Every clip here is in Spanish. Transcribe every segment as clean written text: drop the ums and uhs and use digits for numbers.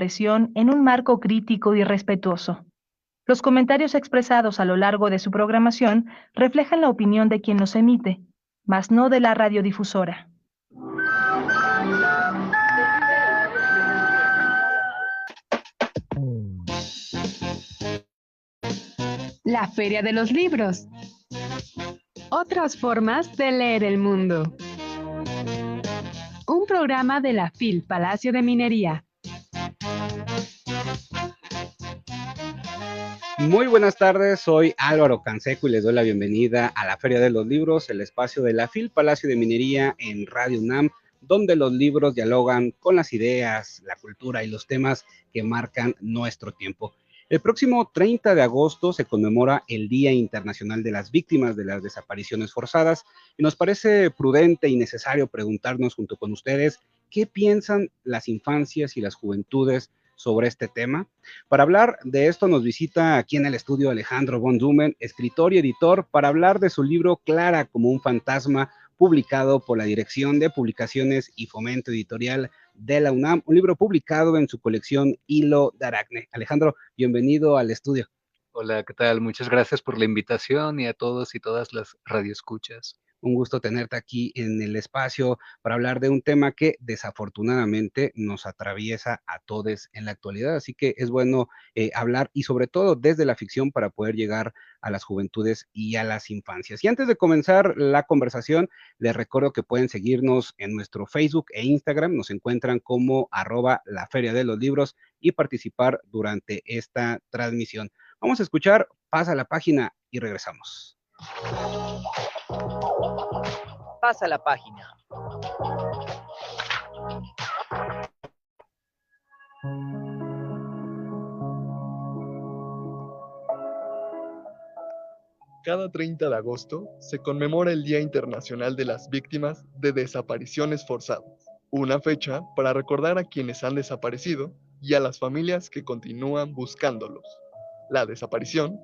expresión en un marco crítico y respetuoso. Los comentarios expresados a lo largo de su programación reflejan la opinión de quien los emite, mas no de la radiodifusora. La Feria de los Libros. Otras formas de leer el mundo. Un programa de la FIL Palacio de Minería. Muy buenas tardes, soy Álvaro Canseco y les doy la bienvenida a la Feria de los Libros, el espacio de la FIL Palacio de Minería en Radio UNAM, donde los libros dialogan con las ideas, la cultura y los temas que marcan nuestro tiempo. El próximo 30 de agosto se conmemora el Día Internacional de las Víctimas de las Desapariciones Forzadas y nos parece prudente y necesario preguntarnos junto con ustedes qué piensan las infancias y las juventudes sobre este tema. Para hablar de esto nos visita aquí en el estudio Alejandro von Dumen, escritor y editor, para hablar de su libro Clara como un fantasma, publicado por la Dirección de Publicaciones y Fomento Editorial de la UNAM, un libro publicado en su colección Hilo de Aracne. Alejandro, bienvenido al estudio. Hola, ¿qué tal? Muchas gracias por la invitación y a todos y todas las radioescuchas. Un gusto tenerte aquí en el espacio para hablar de un tema que desafortunadamente nos atraviesa a todos en la actualidad. Así que es bueno hablar y sobre todo desde la ficción para poder llegar a las juventudes y a las infancias. Y antes de comenzar la conversación, les recuerdo que pueden seguirnos en nuestro Facebook e Instagram. Nos encuentran como @la Feria de los Libros y participar durante esta transmisión. Vamos a escuchar Pasa la página y regresamos. Pasa la página. Cada 30 de agosto se conmemora el Día Internacional de las Víctimas de Desapariciones Forzadas, una fecha para recordar a quienes han desaparecido y a las familias que continúan buscándolos. La desaparición,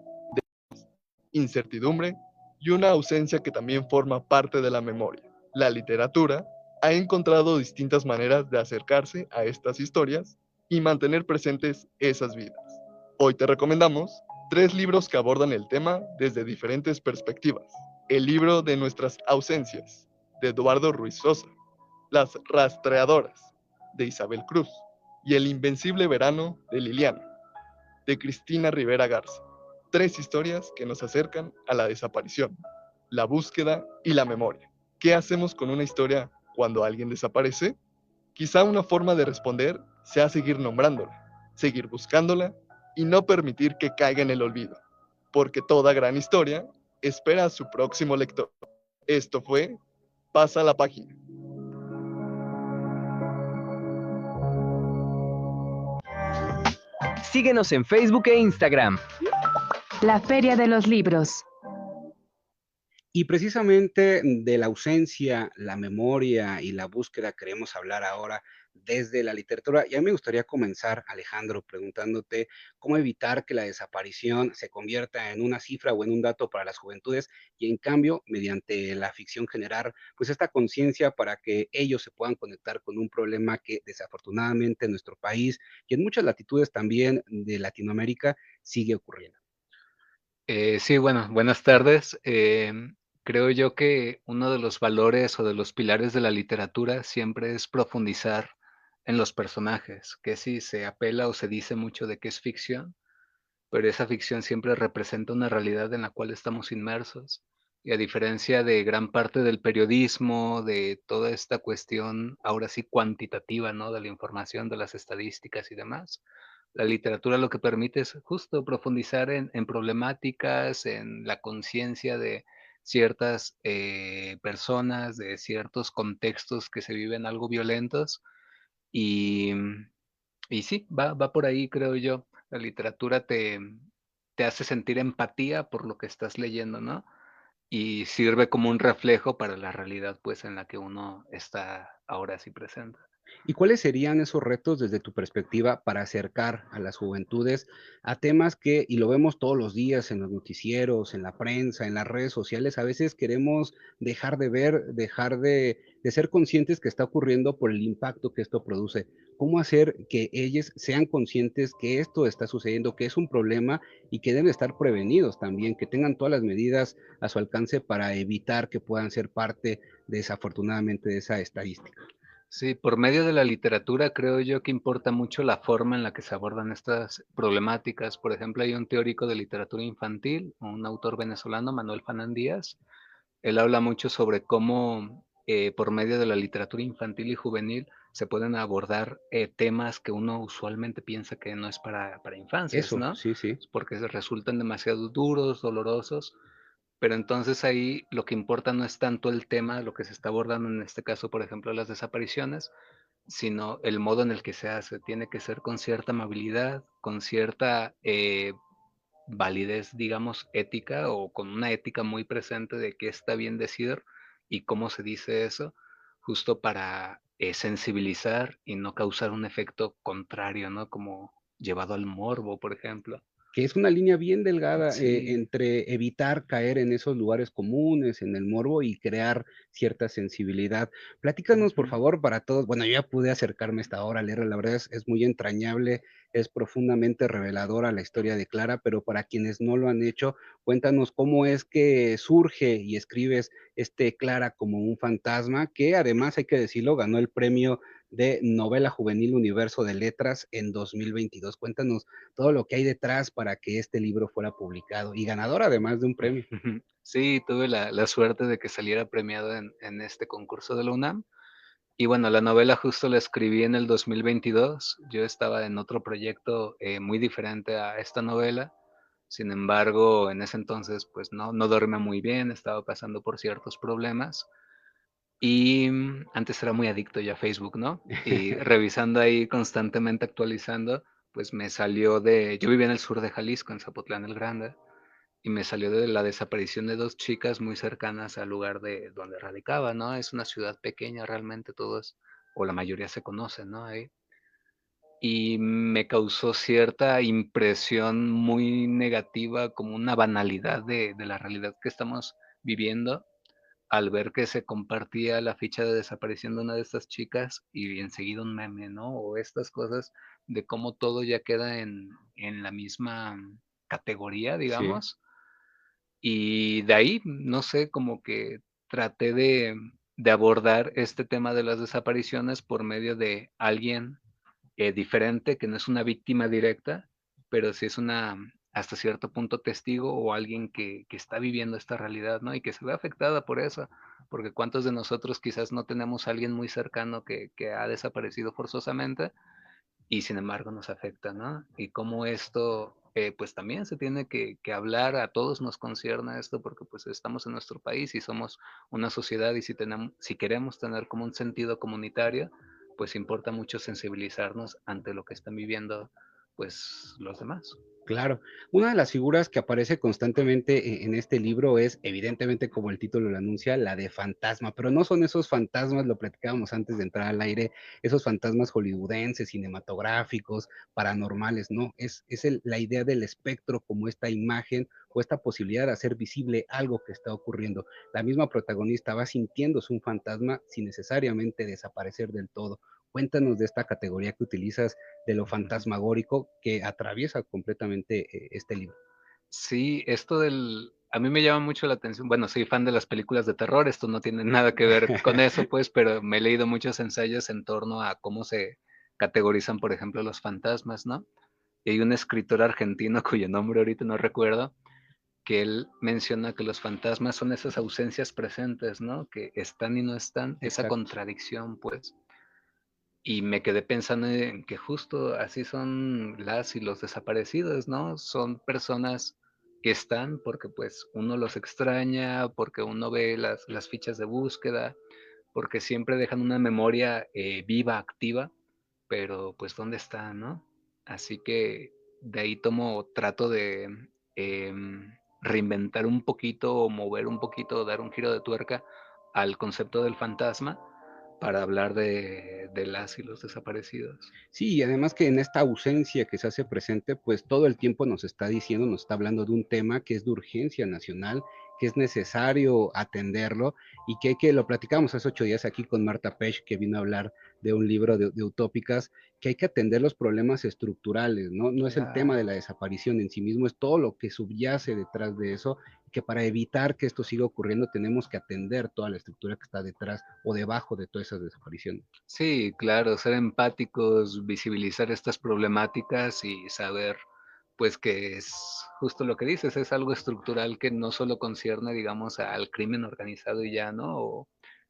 incertidumbre y una ausencia que también forma parte de la memoria. La literatura ha encontrado distintas maneras de acercarse a estas historias y mantener presentes esas vidas. Hoy te recomendamos 3 libros que abordan el tema desde diferentes perspectivas. El libro de nuestras ausencias, de Eduardo Ruiz Sosa, Las rastreadoras, de Isabel Cruz, y El invencible verano, de Liliana, de Cristina Rivera Garza. 3 historias que nos acercan a la desaparición, la búsqueda y la memoria. ¿Qué hacemos con una historia cuando alguien desaparece? Quizá una forma de responder sea seguir nombrándola, seguir buscándola y no permitir que caiga en el olvido, porque toda gran historia espera a su próximo lector. Esto fue Pasa la página. Síguenos en Facebook e Instagram. La Feria de los Libros. Y precisamente de la ausencia, la memoria y la búsqueda queremos hablar ahora desde la literatura. Y a mí me gustaría comenzar, Alejandro, preguntándote cómo evitar que la desaparición se convierta en una cifra o en un dato para las juventudes y en cambio, mediante la ficción generar pues esta conciencia para que ellos se puedan conectar con un problema que desafortunadamente en nuestro país y en muchas latitudes también de Latinoamérica sigue ocurriendo. Sí, bueno, buenas tardes. Creo yo que uno de los valores o de los pilares de la literatura siempre es profundizar en los personajes, que sí se apela o se dice mucho de que es ficción, pero esa ficción siempre representa una realidad en la cual estamos inmersos. Y a diferencia de gran parte del periodismo, de toda esta cuestión ahora sí cuantitativa, ¿no? De la información, de las estadísticas y demás, la literatura lo que permite es justo profundizar en problemáticas, en la conciencia de ciertas personas, de ciertos contextos que se viven algo violentos y, y sí, va por ahí, creo yo. La literatura te hace sentir empatía por lo que estás leyendo, ¿no? Y sirve como un reflejo para la realidad, pues, en la que uno está ahora sí presente. ¿Y cuáles serían esos retos desde tu perspectiva para acercar a las juventudes a temas que, y lo vemos todos los días en los noticieros, en la prensa, en las redes sociales, a veces queremos dejar de ver, dejar de ser conscientes que está ocurriendo por el impacto que esto produce? ¿Cómo hacer que ellos sean conscientes que esto está sucediendo, que es un problema y que deben estar prevenidos también, que tengan todas las medidas a su alcance para evitar que puedan ser parte, desafortunadamente, de esa estadística? Sí, por medio de la literatura creo yo que importa mucho la forma en la que se abordan estas problemáticas. Por ejemplo, hay un teórico de literatura infantil, un autor venezolano, Manuel Fanán Díaz. Él habla mucho sobre cómo por medio de la literatura infantil y juvenil se pueden abordar temas que uno usualmente piensa que no es para infancias, Eso, ¿no? sí, sí. Porque resultan demasiado duros, dolorosos, pero entonces ahí lo que importa no es tanto el tema, lo que se está abordando en este caso, por ejemplo, las desapariciones, sino el modo en el que se hace. Tiene que ser con cierta amabilidad, con cierta validez, digamos, ética o con una ética muy presente de qué está bien decir y cómo se dice eso, justo para sensibilizar y no causar un efecto contrario, ¿no? Como llevado al morbo, por ejemplo. Que es una línea bien delgada, Sí. entre evitar caer en esos lugares comunes, en el morbo y crear cierta sensibilidad. Platícanos, por Ujú. favor, para todos. Bueno, yo ya pude acercarme a esta obra, leerla, la verdad es muy entrañable, es profundamente reveladora la historia de Clara, pero para quienes no lo han hecho, cuéntanos cómo es que surge y escribes Clara como un fantasma, que además, hay que decirlo, ganó el premio de novela juvenil Universo de Letras en 2022. Cuéntanos todo lo que hay detrás para que este libro fuera publicado y ganador además de un premio. Ujú. Sí, tuve la suerte de que saliera premiado en este concurso de la UNAM. Y bueno, la novela justo la escribí en el 2022. Yo estaba en otro proyecto muy diferente a esta novela. Sin embargo, en ese entonces, pues no dormía muy bien, estaba pasando por ciertos problemas. Y antes era muy adicto ya a Facebook, ¿no? Y revisando ahí constantemente, actualizando, pues me salió yo vivía en el sur de Jalisco, en Zapotlán el Grande, y me salió de la desaparición de dos chicas muy cercanas al lugar de donde radicaba, ¿no? Es una ciudad pequeña, realmente todos, o la mayoría se conocen, ¿no? Ahí. Y me causó cierta impresión muy negativa, como una banalidad de la realidad que estamos viviendo, al ver que se compartía la ficha de desaparición de una de estas chicas y enseguida un meme, ¿no? O estas cosas de cómo todo ya queda en la misma categoría, Sí, digamos. Y de ahí, no sé, como que traté de abordar este tema de las desapariciones por medio de alguien diferente, que no es una víctima directa, pero sí es una, hasta cierto punto, testigo o alguien que está viviendo esta realidad, ¿no? Y que se ve afectada por eso, porque cuántos de nosotros quizás no tenemos a alguien muy cercano que ha desaparecido forzosamente y sin embargo nos afecta, ¿no? Y cómo esto, pues también se tiene que hablar, a todos nos concierne esto porque pues estamos en nuestro país y somos una sociedad y si queremos tener como un sentido comunitario, pues importa mucho sensibilizarnos ante lo que están viviendo pues los demás. claro. Una de las figuras que aparece constantemente en este libro es, evidentemente, como el título lo anuncia, la de fantasma, pero no son esos fantasmas, lo platicábamos antes de entrar al aire, esos fantasmas hollywoodenses, cinematográficos, paranormales, no, la idea del espectro como esta imagen o esta posibilidad de hacer visible algo que está ocurriendo. La misma protagonista va sintiéndose un fantasma sin necesariamente desaparecer del todo. Cuéntanos de esta categoría que utilizas de lo fantasmagórico que atraviesa completamente este libro. Sí, a mí me llama mucho la atención, bueno, soy fan de las películas de terror, esto no tiene nada que ver con eso, pues, pero me he leído muchos ensayos en torno a cómo se categorizan, por ejemplo, los fantasmas, ¿no? Y hay un escritor argentino cuyo nombre ahorita no recuerdo, que él menciona que los fantasmas son esas ausencias presentes, ¿no? Que están y no están, esa Exacto. contradicción, pues. Y me quedé pensando en que justo así son las y los desaparecidos, ¿no? Son personas que están porque pues uno los extraña, porque uno ve las fichas de búsqueda, porque siempre dejan una memoria viva, activa, pero pues ¿dónde está, no? Así que de ahí trato de reinventar un poquito o mover un poquito, dar un giro de tuerca al concepto del fantasma para hablar de las y los desaparecidos. Sí, y además que en esta ausencia que se hace presente, pues todo el tiempo nos está diciendo, nos está hablando de un tema que es de urgencia nacional, que es necesario atenderlo y que hay que, lo platicamos hace 8 días aquí con Marta Pech, que vino a hablar de un libro de utópicas, que hay que atender los problemas estructurales, ¿no? No es el tema de la desaparición en sí mismo, es todo lo que subyace detrás de eso, que para evitar que esto siga ocurriendo tenemos que atender toda la estructura que está detrás o debajo de todas esas desapariciones. Sí, claro, ser empáticos, visibilizar estas problemáticas y saber, pues, que es justo lo que dices, es algo estructural que no solo concierne, digamos, al crimen organizado y ya, ¿no?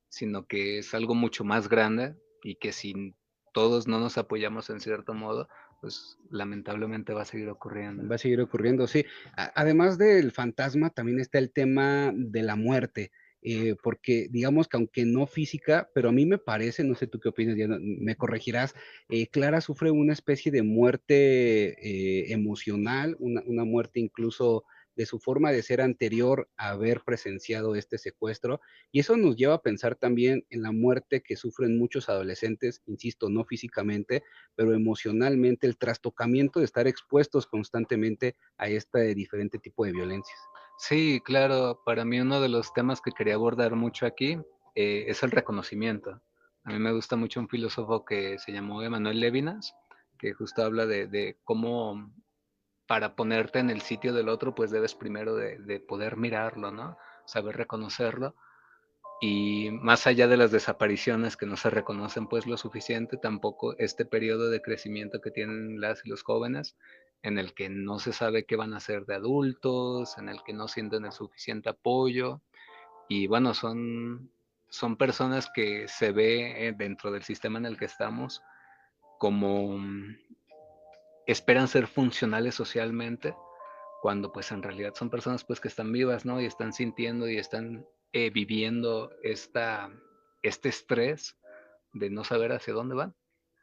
Sino que es algo mucho más grande y que si todos no nos apoyamos en cierto modo, pues lamentablemente va a seguir ocurriendo. Va a seguir ocurriendo, sí. Además del fantasma, también está el tema de la muerte, porque digamos que aunque no física, pero a mí me parece, no sé tú qué opinas, ya me corregirás, Clara sufre una especie de muerte emocional, una muerte incluso de su forma de ser anterior a haber presenciado este secuestro, y eso nos lleva a pensar también en la muerte que sufren muchos adolescentes, insisto, no físicamente, pero emocionalmente, el trastocamiento de estar expuestos constantemente a este diferente tipo de violencias. Sí, claro, para mí uno de los temas que quería abordar mucho aquí es el reconocimiento. A mí me gusta mucho un filósofo que se llamó Emmanuel Levinas, que justo habla de cómo para ponerte en el sitio del otro, pues debes primero de poder mirarlo, ¿no? Saber reconocerlo. Y más allá de las desapariciones que no se reconocen pues lo suficiente, tampoco este periodo de crecimiento que tienen las y los jóvenes, en el que no se sabe qué van a hacer de adultos, en el que no sienten el suficiente apoyo. Y bueno, son personas que se ve dentro del sistema en el que estamos como esperan ser funcionales socialmente, cuando pues en realidad son personas pues que están vivas, ¿no? Y están sintiendo y están viviendo este estrés de no saber hacia dónde van.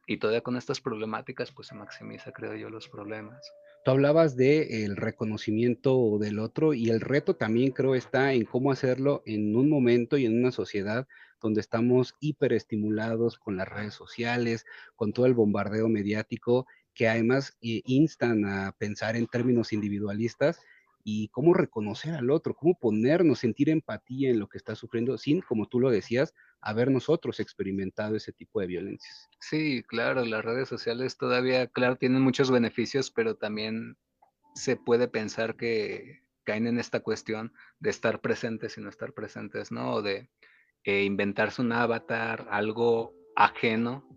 Y todavía con estas problemáticas pues se maximiza, creo yo, los problemas. Tú hablabas de el reconocimiento del otro y el reto también creo está en cómo hacerlo en un momento y en una sociedad donde estamos hiperestimulados con las redes sociales, con todo el bombardeo mediático, que además instan a pensar en términos individualistas y cómo reconocer al otro, cómo ponernos, sentir empatía en lo que está sufriendo, sin, como tú lo decías, haber nosotros experimentado ese tipo de violencias. Sí, claro, las redes sociales todavía, claro, tienen muchos beneficios, pero también se puede pensar que caen en esta cuestión de estar presentes y no estar presentes, ¿no? O de inventarse un avatar, algo ajeno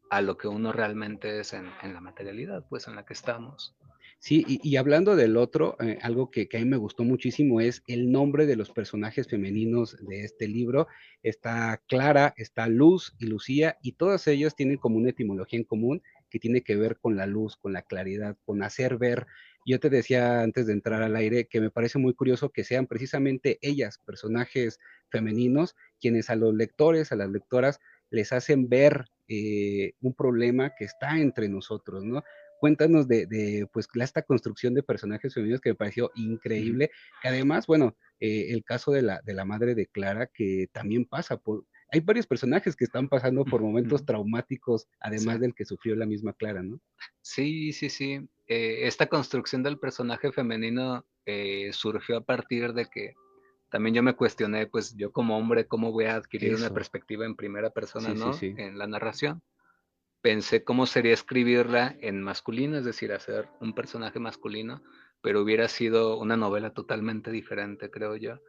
a lo que uno realmente es en la materialidad, pues en la que estamos. Sí, y hablando del otro, algo que a mí me gustó muchísimo es el nombre de los personajes femeninos de este libro. Está Clara, está Luz y Lucía, y todas ellas tienen como una etimología en común que tiene que ver con la luz, con la claridad, con hacer ver. Yo te decía antes de entrar al aire que me parece muy curioso que sean precisamente ellas, personajes femeninos, quienes a los lectores, a las lectoras, les hacen ver un problema que está entre nosotros, ¿no? Cuéntanos pues, esta construcción de personajes femeninos que me pareció increíble, que además, bueno, el caso de la madre de Clara, que también pasa por, hay varios personajes que están pasando por momentos traumáticos, Sí. además del que sufrió la misma Clara, ¿no? Sí, sí, sí. Esta construcción del personaje femenino surgió a partir de que también yo me cuestioné, pues yo como hombre, ¿cómo voy a adquirir una Eso, perspectiva en primera persona, sí, sí, ¿no? sí. En la narración. Pensé cómo sería escribirla en masculino, es decir, hacer un personaje masculino, pero hubiera sido una novela totalmente diferente, creo yo.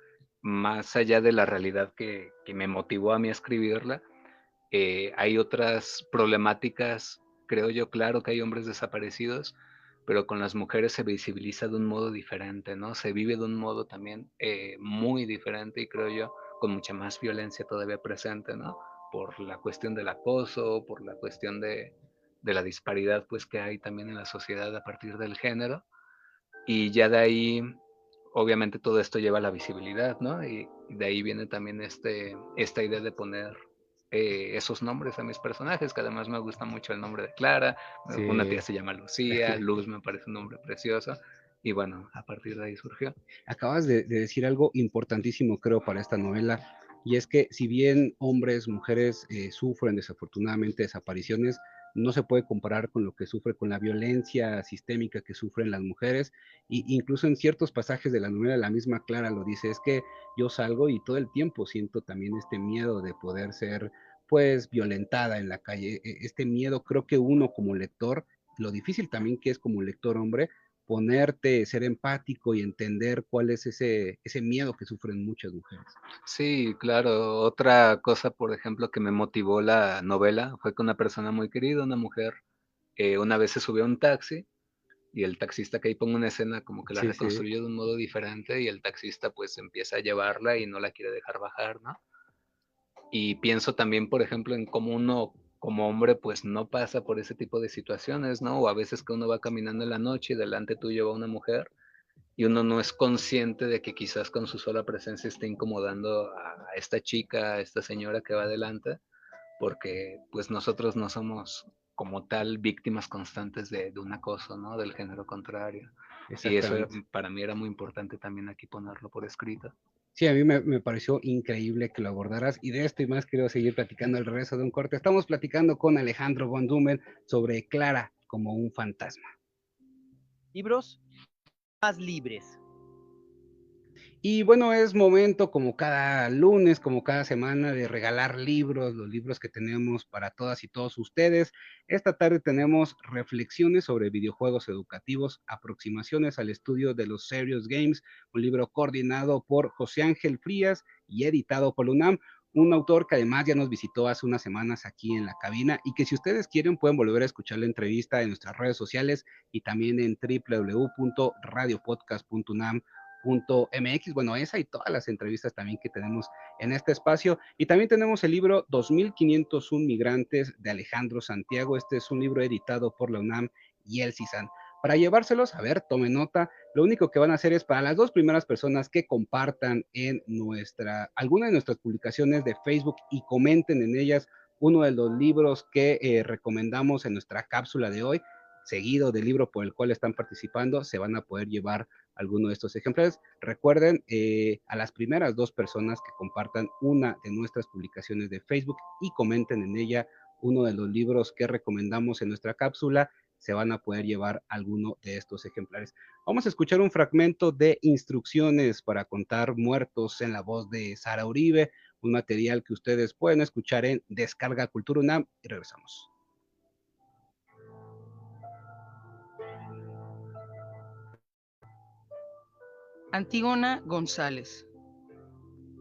Más allá de la realidad que me motivó a mí a escribirla, hay otras problemáticas, creo yo, claro que hay hombres desaparecidos, pero con las mujeres se visibiliza de un modo diferente, ¿no? Se vive de un modo también muy diferente y creo yo con mucha más violencia todavía presente, ¿no? Por la cuestión del acoso, por la cuestión de la disparidad pues que hay también en la sociedad a partir del género. Y ya de ahí, obviamente todo esto lleva a la visibilidad, ¿no? Y de ahí viene también esta idea de poner esos nombres a mis personajes, que además me gusta mucho el nombre de Clara, una tía Sí. se llama Lucía, Luz me parece un nombre precioso, y bueno, a partir de ahí surgió. Acabas de decir algo importantísimo, creo, para esta novela. y es que si bien hombres, mujeres sufren desafortunadamente desapariciones, no se puede comparar con lo que sufre, con la violencia sistémica que sufren las mujeres, y incluso en ciertos pasajes de la novela la misma Clara lo dice, es que yo salgo y todo el tiempo siento también este miedo de poder ser pues violentada en la calle, este miedo creo que uno como lector, lo difícil también que es como lector hombre, ponerte, ser empático y entender cuál es ese miedo que sufren muchas mujeres. Sí, claro. Otra cosa, por ejemplo, que me motivó la novela fue que una persona muy querida, una mujer, una vez se subió a un taxi y el taxista, que ahí pongo una escena como que la Sí, sí. reconstruyó de un modo diferente y el taxista pues empieza a llevarla y no la quiere dejar bajar, ¿no? Y pienso también, por ejemplo, en cómo uno como hombre pues no pasa por ese tipo de situaciones, ¿no? O a veces que uno va caminando en la noche y delante tuyo va una mujer y uno no es consciente de que quizás con su sola presencia esté incomodando a esta chica, a esta señora que va adelante, porque pues nosotros no somos como tal víctimas constantes de un acoso, ¿no? Del género contrario. Y eso Exactamente. para mí era muy importante también aquí ponerlo por escrito. Sí, a mí me pareció increíble que lo abordaras y de esto y más quiero seguir platicando al regreso de un corte. Estamos platicando con Alejandro von Dummel sobre Clara como un fantasma. Libros más libres. Y bueno, es momento como cada lunes, como cada semana, de regalar libros, los libros que tenemos para todas y todos ustedes. Esta tarde tenemos reflexiones sobre videojuegos educativos, aproximaciones al estudio de los Serious Games, un libro coordinado por José Ángel Frías y editado por UNAM. Un autor que además ya nos visitó hace unas semanas aquí en la cabina y que si ustedes quieren pueden volver a escuchar la entrevista en nuestras redes sociales y también en www.radiopodcast.unam .mx, bueno, esa y todas las entrevistas también que tenemos en este espacio. Y también tenemos el libro 2501 Migrantes de Alejandro Santiago. Este es un libro editado por la UNAM y el CISAN. Para llevárselos, a ver, tome nota, lo único que van a hacer es para las dos primeras personas que compartan en alguna de nuestras publicaciones de Facebook y comenten en ellas uno de los libros que recomendamos en nuestra cápsula de hoy, seguido del libro por el cual están participando, se van a poder llevar alguno de estos ejemplares. Recuerden, a las primeras dos personas que compartan una de nuestras publicaciones de Facebook y comenten en ella uno de los libros que recomendamos en nuestra cápsula, se van a poder llevar alguno de estos ejemplares. Vamos a escuchar un fragmento de Instrucciones para contar muertos en la voz de Sara Uribe, un material que ustedes pueden escuchar en Descarga Cultura UNAM y regresamos. Antígona González.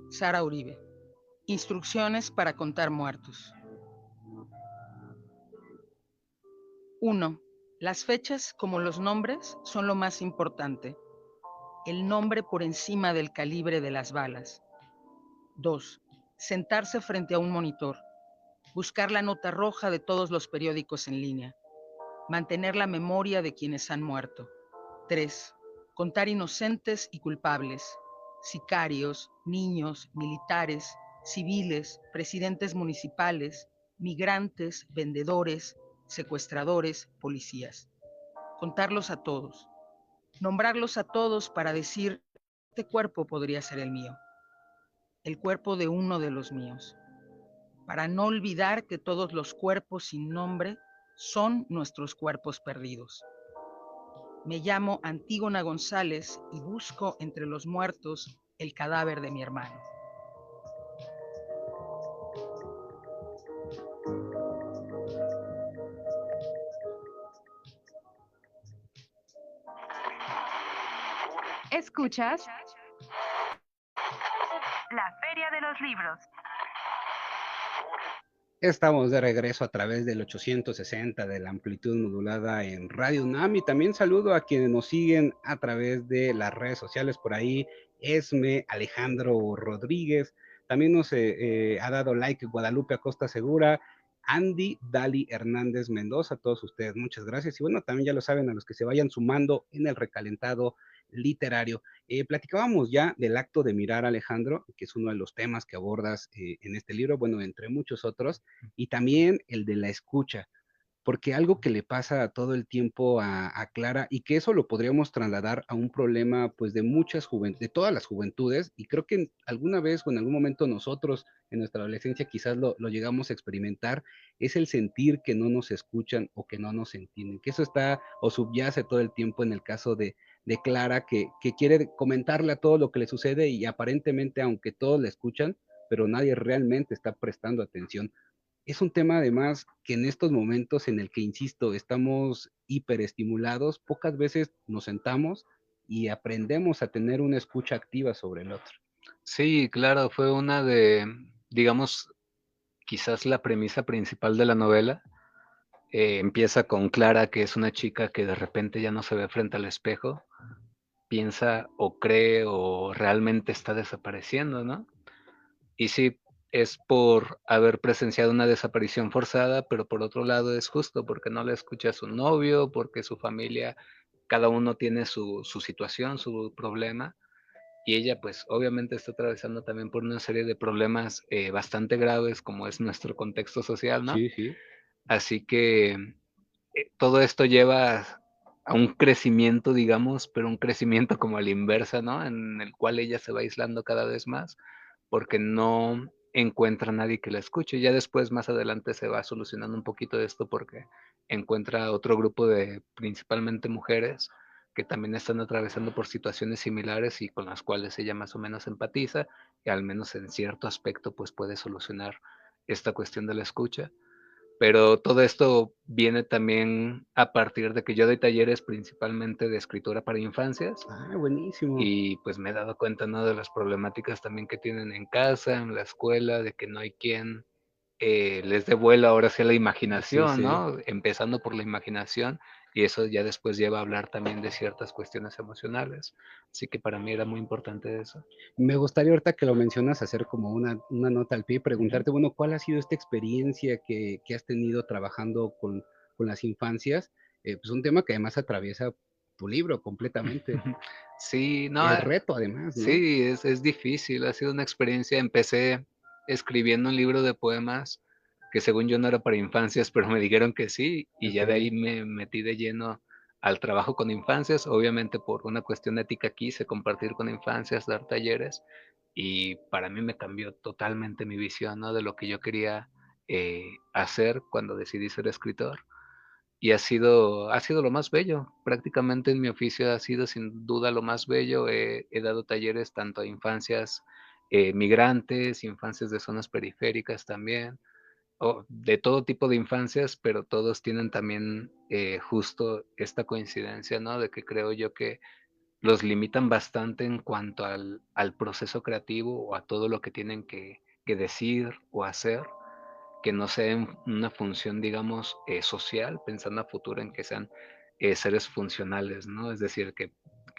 Sara Uribe. Instrucciones para contar muertos. 1. Las fechas, como los nombres, son lo más importante. El nombre por encima del calibre de las balas. 2. Sentarse frente a un monitor. Buscar la nota roja de todos los periódicos en línea. Mantener la memoria de quienes han muerto. 3. Contar inocentes y culpables. Sicarios, niños, militares, civiles, presidentes municipales, migrantes, vendedores, secuestradores, policías. Contarlos a todos. Nombrarlos a todos para decir, este cuerpo podría ser el mío. El cuerpo de uno de los míos. Para no olvidar que todos los cuerpos sin nombre son nuestros cuerpos perdidos. Me llamo Antígona González y busco entre los muertos el cadáver de mi hermano. Escuchas La Feria de los Libros. Estamos de regreso a través del 860 de la amplitud modulada en Radio UNAM y también saludo a quienes nos siguen a través de las redes sociales por ahí, Esme, Alejandro Rodríguez, también nos ha dado like Guadalupe Acosta Segura, Andy, Dali Hernández Mendoza, todos ustedes, muchas gracias. Y bueno, también ya lo saben a los que se vayan sumando en el recalentado literario. Platicábamos ya del acto de mirar, Alejandro, que es uno de los temas que abordas en este libro, bueno, entre muchos otros, y también el de la escucha. porque algo que le pasa todo el tiempo a Clara, y que eso lo podríamos trasladar a un problema, pues, de muchas de todas las juventudes, y creo que alguna vez o en algún momento nosotros en nuestra adolescencia quizás lo llegamos a experimentar, es el sentir que no nos escuchan o que no nos entienden, que eso está o subyace todo el tiempo en el caso de Clara, que quiere comentarle a todo lo que le sucede y aparentemente, aunque todos le escuchan, pero nadie realmente está prestando atención. Es un tema además que en estos momentos en el que, insisto, estamos hiperestimulados, pocas veces nos sentamos y aprendemos a tener una escucha activa sobre el otro. Sí, claro, fue una de, digamos, quizás la premisa principal de la novela. Empieza con Clara, que es una chica que de repente ya no se ve frente al espejo, piensa o cree o realmente está desapareciendo, ¿no? Y sí, es por haber presenciado una desaparición forzada, pero por otro lado es justo porque no le escucha a su novio, porque su familia, cada uno tiene su situación, su problema, y ella pues obviamente está atravesando también por una serie de problemas bastante graves como es nuestro contexto social, ¿no? Sí, sí. Así que todo esto lleva a un crecimiento, digamos, pero un crecimiento como a la inversa, ¿no? En el cual ella se va aislando cada vez más porque no encuentra a nadie que la escuche. Ya después, más adelante, se va solucionando un poquito de esto porque encuentra otro grupo de principalmente mujeres que también están atravesando por situaciones similares y con las cuales ella más o menos empatiza y al menos en cierto aspecto pues puede solucionar esta cuestión de la escucha. Pero todo esto viene también a partir de que yo doy talleres principalmente de escritura para infancias Ah, buenísimo. y pues me he dado cuenta, ¿no? De las problemáticas también que tienen en casa, en la escuela, de que no hay quien les dé vuelo ahora sí a la Sí, imaginación, sí. ¿no? Empezando por la imaginación y eso ya después lleva a hablar también de ciertas cuestiones emocionales. Así que para mí era muy importante eso. Me gustaría ahorita que lo mencionas hacer como una nota al pie, Ujú. preguntarte, bueno, ¿cuál ha sido esta experiencia que has tenido trabajando con las infancias? Pues un tema que además atraviesa tu libro completamente. Sí, no, El reto además, ¿no? sí, es difícil, ha sido una experiencia. Empecé escribiendo un libro de poemas que según yo no era para infancias, pero me dijeron que sí, y ya de Okey. ahí me metí de lleno al trabajo con infancias. Obviamente por una cuestión ética quise compartir con infancias, dar talleres, y para mí me cambió totalmente mi visión, ¿no? De lo que yo quería hacer cuando decidí ser escritor. Y ha sido lo más bello. Prácticamente en mi oficio ha sido sin duda lo más bello. He dado talleres tanto a infancias migrantes, infancias de zonas periféricas también, o de todo tipo de infancias, pero todos tienen también justo esta coincidencia, ¿no? De que creo yo que los limitan bastante en cuanto al proceso creativo o a todo lo que tienen que decir o hacer que no sea en una función, digamos, social, pensando a futuro en que sean seres funcionales, ¿no? Es decir, que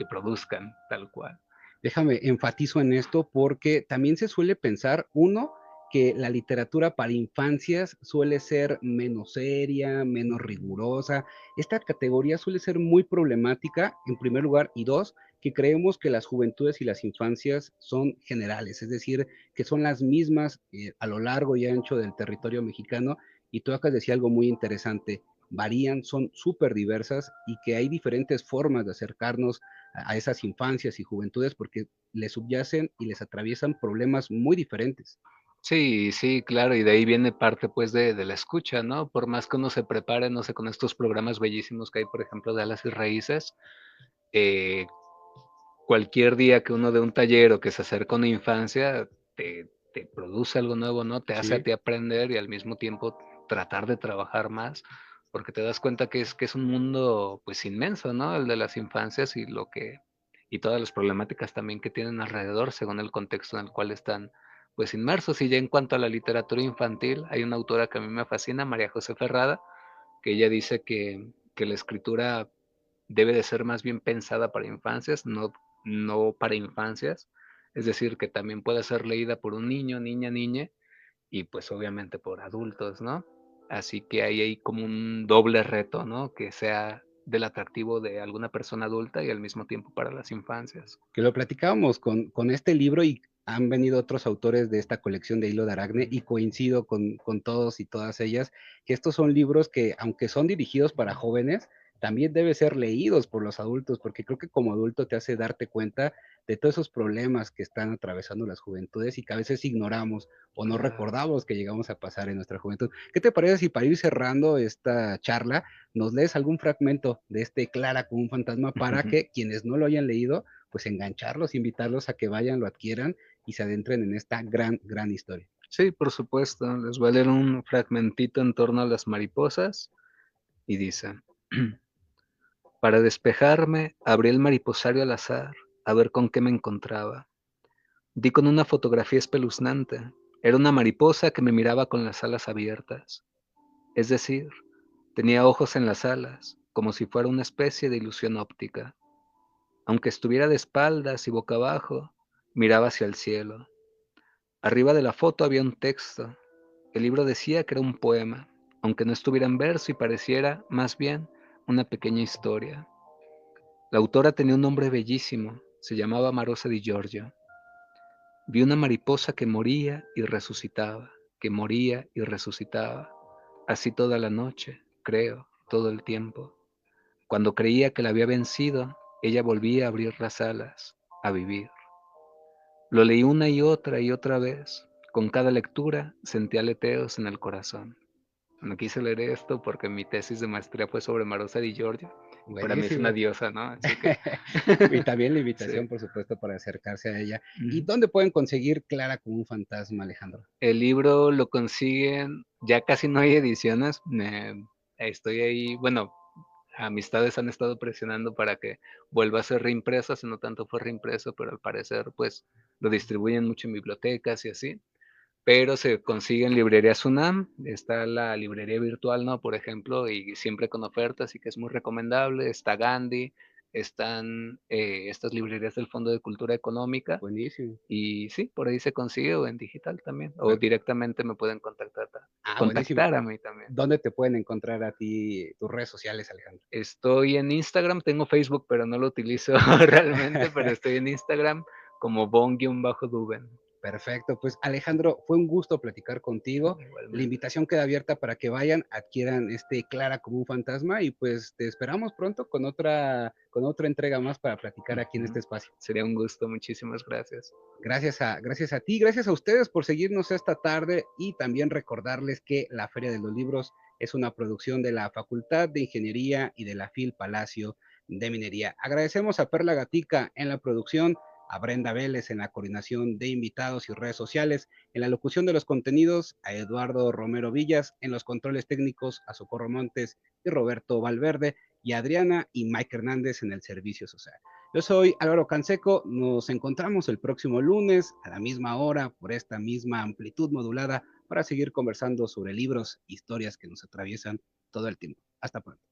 produzcan tal cual. Déjame, enfatizo en esto porque también se suele pensar, uno, que la literatura para infancias suele ser menos seria, menos rigurosa. Esta categoría suele ser muy problemática, en primer lugar, y dos, que creemos que las juventudes y las infancias son generales, es decir, que son las mismas a lo largo y ancho del territorio mexicano. Y tú acá decías algo muy interesante, varían, son súper diversas y que hay diferentes formas de acercarnos a esas infancias y juventudes porque les subyacen y les atraviesan problemas muy diferentes. Sí, sí, claro, y de ahí viene parte pues de la escucha, ¿no? Por más que uno se prepare, no sé, con estos programas bellísimos que hay, por ejemplo, de Alas y Raíces, eh, cualquier día que uno dé un taller o que se acerca a una infancia, te produce algo nuevo, ¿no? Te hace a Sí, ti aprender y al mismo tiempo tratar de trabajar más, porque te das cuenta que es un mundo pues inmenso, ¿no? El de las infancias y lo que, y todas las problemáticas también que tienen alrededor según el contexto en el cual están pues inmersos. Y ya en cuanto a la literatura infantil, hay una autora que a mí me fascina, María José Ferrada, que ella dice que la escritura debe de ser más bien pensada para infancias, no para infancias. Es decir, que también pueda ser leída por un niño, niña, niña, y pues obviamente por adultos, ¿no? Así que ahí hay como un doble reto, ¿no? Que sea del atractivo de alguna persona adulta y al mismo tiempo para las infancias. que lo platicábamos con este libro y han venido otros autores de esta colección de Hilo de Aragne y coincido con todos y todas ellas, que estos son libros que, aunque son dirigidos para jóvenes, también deben ser leídos por los adultos, porque creo que como adulto te hace darte cuenta de todos esos problemas que están atravesando las juventudes y que a veces ignoramos o no Claro. recordamos que llegamos a pasar en nuestra juventud. ¿Qué te parece si para ir cerrando esta charla nos lees algún fragmento de este Clara como un fantasma para que quienes no lo hayan leído, pues engancharlos, invitarlos a que vayan, lo adquieran y se adentren en esta gran historia? Sí, por supuesto. Les voy a leer un fragmentito en torno a las mariposas y dice: Para despejarme, abrí el mariposario al azar, a ver con qué me encontraba. Di con una fotografía espeluznante. Era una mariposa que me miraba con las alas abiertas. Es decir, tenía ojos en las alas, como si fuera una especie de ilusión óptica. Aunque estuviera de espaldas y boca abajo, miraba hacia el cielo. Arriba de la foto había un texto. El libro decía que era un poema, aunque no estuviera en verso y pareciera, más bien, una pequeña historia. La autora tenía un nombre bellísimo, se llamaba Marosa di Giorgio. Vi una mariposa que moría y resucitaba, que moría y resucitaba, así toda la noche, creo, todo el tiempo. Cuando creía que la había vencido, ella volvía a abrir las alas, a vivir. Lo leí una y otra vez. Con cada lectura sentía aleteos en el corazón. No quise leer esto porque mi tesis de maestría fue sobre Marosa di Giorgio. Para mí es una Buenísimo. diosa, ¿no? Así que Y también la sí. invitación, por supuesto, para acercarse a ella. ¿Y Ujú. dónde pueden conseguir Clara como un fantasma, Alejandro? El libro lo consiguen, ya casi no hay ediciones. Estoy ahí, bueno, amistades han estado presionando para que vuelva a ser reimpreso, hace no tanto fue reimpreso, pero al parecer pues lo distribuyen mucho en bibliotecas y así. Pero se consigue en librerías UNAM, está la librería virtual, ¿no? Por ejemplo, y siempre con ofertas, así que es muy recomendable. Está Gandhi, están estas librerías del Fondo de Cultura Económica, Buenísimo. y sí, por ahí se consigue, o en digital también, o Per- directamente me pueden Buenísimo. contactar a mí también. ¿Dónde te pueden encontrar a ti tus redes sociales, Alejandro? Estoy en Instagram, tengo Facebook, pero no lo utilizo realmente, pero estoy en Instagram como bon-duben. Perfecto, pues Alejandro, fue un gusto platicar contigo. La Igualmente. invitación queda abierta para que vayan, adquieran este Clara como un fantasma y pues te esperamos pronto con otra entrega más para platicar aquí en este espacio. Sería un gusto, muchísimas gracias. Gracias a ti, gracias a ustedes por seguirnos esta tarde y también recordarles que la Feria de los Libros es una producción de la Facultad de Ingeniería y de la FIL Palacio de Minería. Agradecemos a Perla Gatica en la producción, a Brenda Vélez en la coordinación de invitados y redes sociales, en la locución de los contenidos, a Eduardo Romero Villas, en los controles técnicos, a Socorro Montes y Roberto Valverde, y a Adriana y Mike Hernández en el servicio social. Yo soy Álvaro Canseco, nos encontramos el próximo lunes a la misma hora por esta misma amplitud modulada para seguir conversando sobre libros, historias que nos atraviesan todo el tiempo. Hasta pronto.